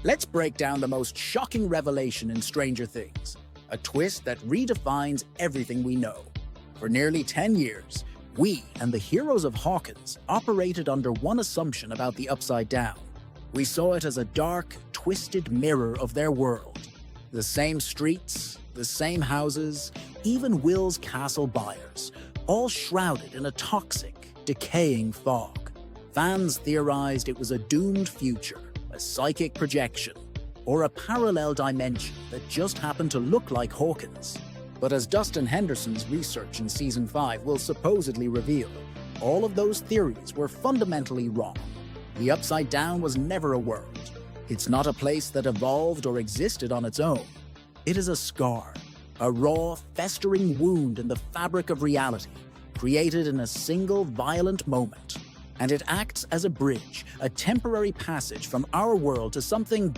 Let's break down the most shocking revelation in Stranger Things, a twist that redefines everything we know. For nearly 10 years, we and the heroes of Hawkins operated under one assumption about the Upside Down. We saw it as a dark, twisted mirror of their world. The same streets, the same houses, even Will's castle byres, all shrouded in a toxic, decaying fog. Fans theorized it was a doomed future, a psychic projection, or a parallel dimension that just happened to look like Hawkins. But as Dustin Henderson's research in Season 5 will supposedly reveal, all of those theories were fundamentally wrong. The Upside Down was never a world. It's not a place that evolved or existed on its own. It is a scar, a raw, festering wound in the fabric of reality, created in a single violent moment. And it acts as a bridge, a temporary passage from our world to something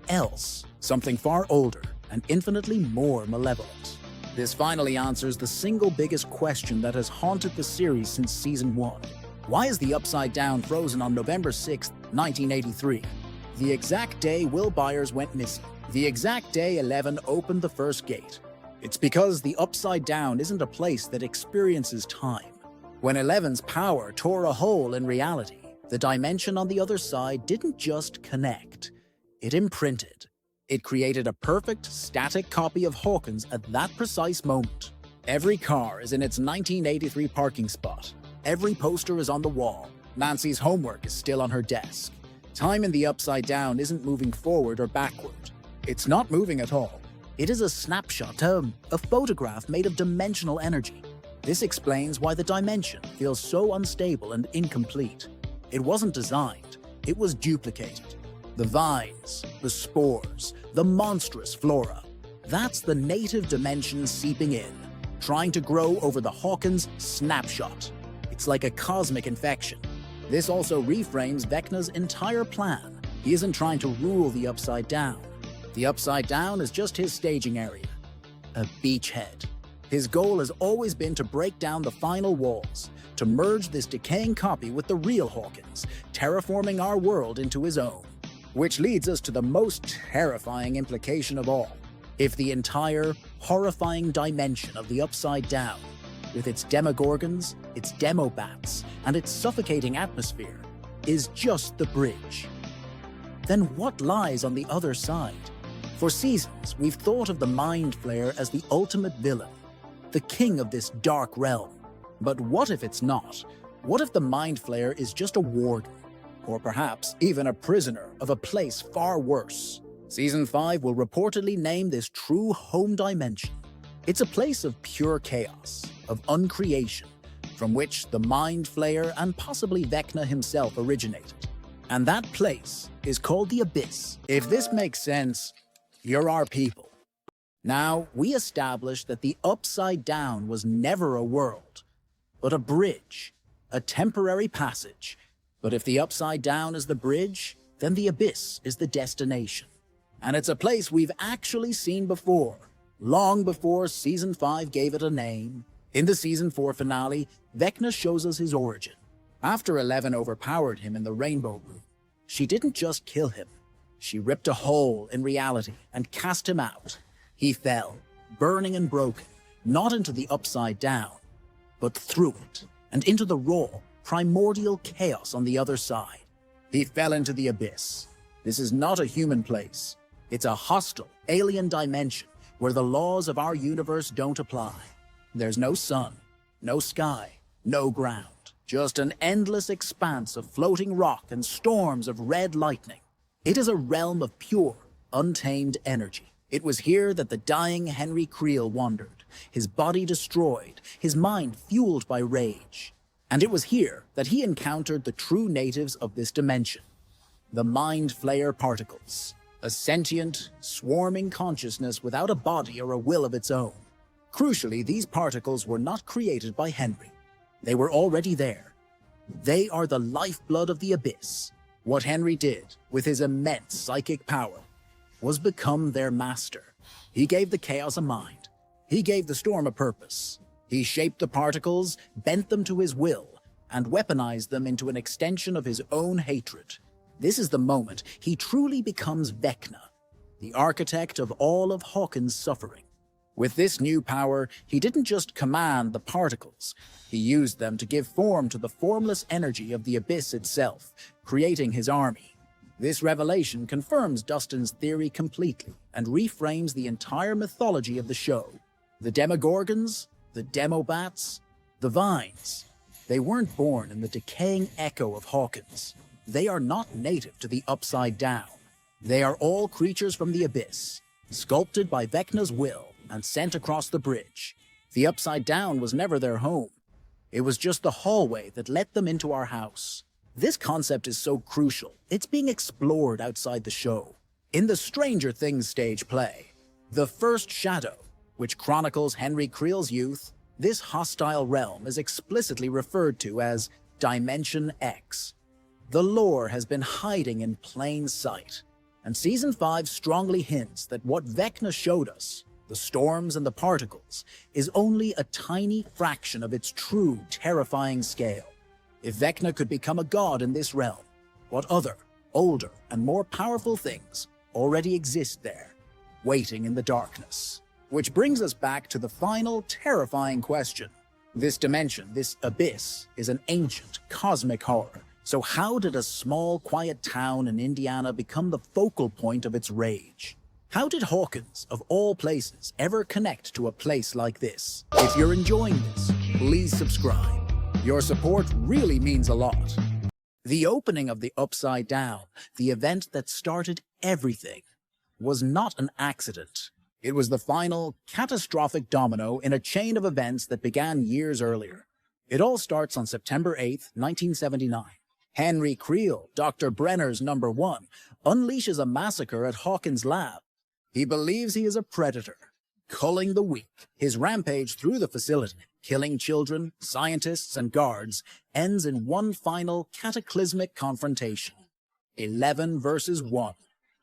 else, something far older and infinitely more malevolent. This finally answers the single biggest question that has haunted the series since Season 1. Why is the Upside Down frozen on November 6, 1983? The exact day Will Byers went missing. The exact day 11 opened the first gate. It's because the Upside Down isn't a place that experiences time. When 11's power tore a hole in reality, the dimension on the other side didn't just connect. It imprinted. It created a perfect, static copy of Hawkins at that precise moment. Every car is in its 1983 parking spot. Every poster is on the wall. Nancy's homework is still on her desk. Time in the Upside Down isn't moving forward or backward. It's not moving at all. It is a snapshot, a photograph made of dimensional energy. This explains why the dimension feels so unstable and incomplete. It wasn't designed, it was duplicated. The vines, the spores, the monstrous flora. That's the native dimension seeping in, trying to grow over the Hawkins snapshot. It's like a cosmic infection. This also reframes Vecna's entire plan. He isn't trying to rule the Upside Down. The Upside Down is just his staging area, a beachhead. His goal has always been to break down the final walls, to merge this decaying copy with the real Hawkins, terraforming our world into his own. Which leads us to the most terrifying implication of all. If the entire, horrifying dimension of the Upside Down, with its Demogorgons, its Demobats, and its suffocating atmosphere, is just the bridge, then what lies on the other side? For seasons, we've thought of the Mind Flayer as the ultimate villain, the king of this dark realm. But what if it's not? What if the Mind Flayer is just a warden? Or perhaps even a prisoner of a place far worse? Season 5 will reportedly name this true home dimension. It's a place of pure chaos, of uncreation, from which the Mind Flayer and possibly Vecna himself originated. And that place is called the Abyss. If this makes sense, you're our people. Now, we established that the Upside Down was never a world, but a bridge, a temporary passage. But if the Upside Down is the bridge, then the Abyss is the destination. And it's a place we've actually seen before, long before Season 5 gave it a name. In the Season 4 finale, Vecna shows us his origin. After 11 overpowered him in the Rainbow Room, she didn't just kill him. She ripped a hole in reality and cast him out. He fell, burning and broken, not into the Upside Down, but through it, and into the raw, primordial chaos on the other side. He fell into the Abyss. This is not a human place. It's a hostile, alien dimension where the laws of our universe don't apply. There's no sun, no sky, no ground. Just an endless expanse of floating rock and storms of red lightning. It is a realm of pure, untamed energy. It was here that the dying Henry Creel wandered, his body destroyed, his mind fueled by rage. And it was here that he encountered the true natives of this dimension, the Mind Flayer particles, a sentient, swarming consciousness without a body or a will of its own. Crucially, these particles were not created by Henry. They were already there. They are the lifeblood of the Abyss. What Henry did, with his immense psychic power, was become their master. He gave the chaos a mind. He gave the storm a purpose. He shaped the particles, bent them to his will, and weaponized them into an extension of his own hatred. This is the moment he truly becomes Vecna, the architect of all of Hawkins' suffering. With this new power, he didn't just command the particles, he used them to give form to the formless energy of the abyss itself, creating his army. This revelation confirms Dustin's theory completely and reframes the entire mythology of the show. The Demogorgons, the Demobats, the Vines, they weren't born in the decaying echo of Hawkins. They are not native to the Upside Down. They are all creatures from the abyss, sculpted by Vecna's will and sent across the bridge. The Upside Down was never their home. It was just the hallway that let them into our house. This concept is so crucial, it's being explored outside the show. In the Stranger Things stage play, The First Shadow, which chronicles Henry Creel's youth, this hostile realm is explicitly referred to as Dimension X. The lore has been hiding in plain sight, and Season 5 strongly hints that what Vecna showed us, the storms and the particles, is only a tiny fraction of its true terrifying scale. If Vecna could become a god in this realm, what other, older, and more powerful things already exist there, waiting in the darkness? Which brings us back to the final terrifying question. This dimension, this abyss, is an ancient, cosmic horror. So how did a small, quiet town in Indiana become the focal point of its rage? How did Hawkins, of all places, ever connect to a place like this? If you're enjoying this, please subscribe. Your support really means a lot. The opening of the Upside Down, the event that started everything, was not an accident. It was the final, catastrophic domino in a chain of events that began years earlier. It all starts on September 8th, 1979. Henry Creel, Dr. Brenner's number 1, unleashes a massacre at Hawkins' lab. He believes he is a predator, culling the weak. His rampage through the facility, killing children, scientists, and guards, ends in one final cataclysmic confrontation. 11 versus 1.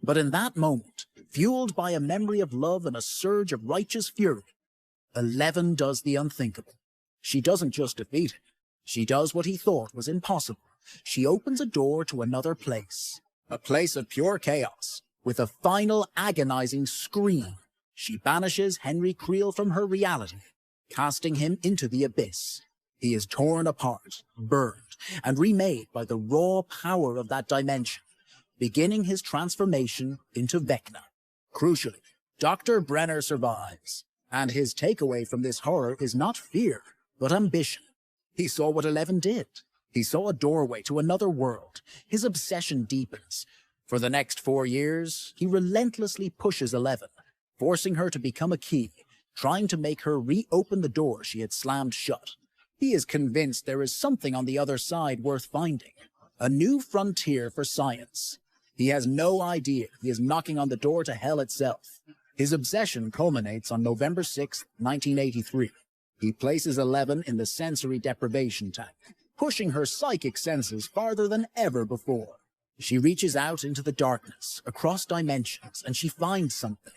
But in that moment, fueled by a memory of love and a surge of righteous fury, 11 does the unthinkable. She doesn't just defeat him. She does what he thought was impossible. She opens a door to another place. A place of pure chaos. With a final agonizing scream, she banishes Henry Creel from her reality, casting him into the abyss. He is torn apart, burned, and remade by the raw power of that dimension, beginning his transformation into Vecna. Crucially, Dr. Brenner survives, and his takeaway from this horror is not fear, but ambition. He saw what 11 did. He saw a doorway to another world. His obsession deepens. For the next 4 years, he relentlessly pushes 11, forcing her to become a key, trying to make her reopen the door she had slammed shut. He is convinced there is something on the other side worth finding, a new frontier for science. He has no idea he is knocking on the door to hell itself. His obsession culminates on November 6, 1983. He places 11 in the sensory deprivation tank, pushing her psychic senses farther than ever before. She reaches out into the darkness, across dimensions, and she finds something.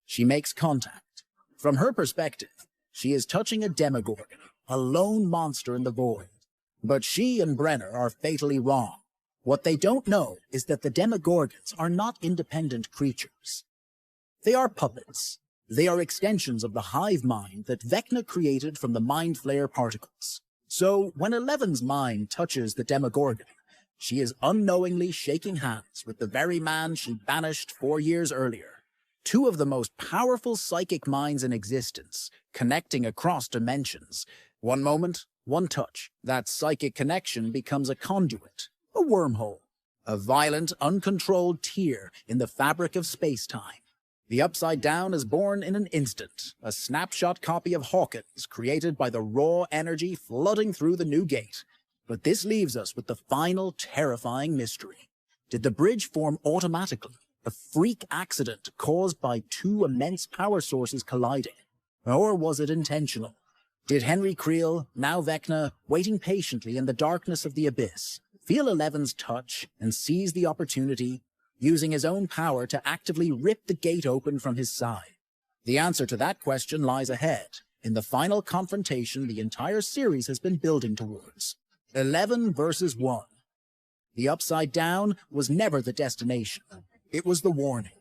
She makes contact. From her perspective, she is touching a Demogorgon, a lone monster in the void. But she and Brenner are fatally wrong. What they don't know is that the Demogorgons are not independent creatures. They are puppets. They are extensions of the hive mind that Vecna created from the Mind Flayer particles. So, when 11's mind touches the Demogorgon, she is unknowingly shaking hands with the very man she banished 4 years earlier. Two of the most powerful psychic minds in existence, connecting across dimensions. One moment, one touch. That psychic connection becomes a conduit, a wormhole, a violent, uncontrolled tear in the fabric of space-time. The Upside Down is born in an instant, a snapshot copy of Hawkins created by the raw energy flooding through the new gate. But this leaves us with the final terrifying mystery. Did the bridge form automatically, a freak accident caused by two immense power sources colliding? Or was it intentional? Did Henry Creel, now Vecna, waiting patiently in the darkness of the abyss, feel 11's touch and seize the opportunity, using his own power to actively rip the gate open from his side? The answer to that question lies ahead, in the final confrontation the entire series has been building towards. 11 versus 1. The Upside Down was never the destination. It was the warning.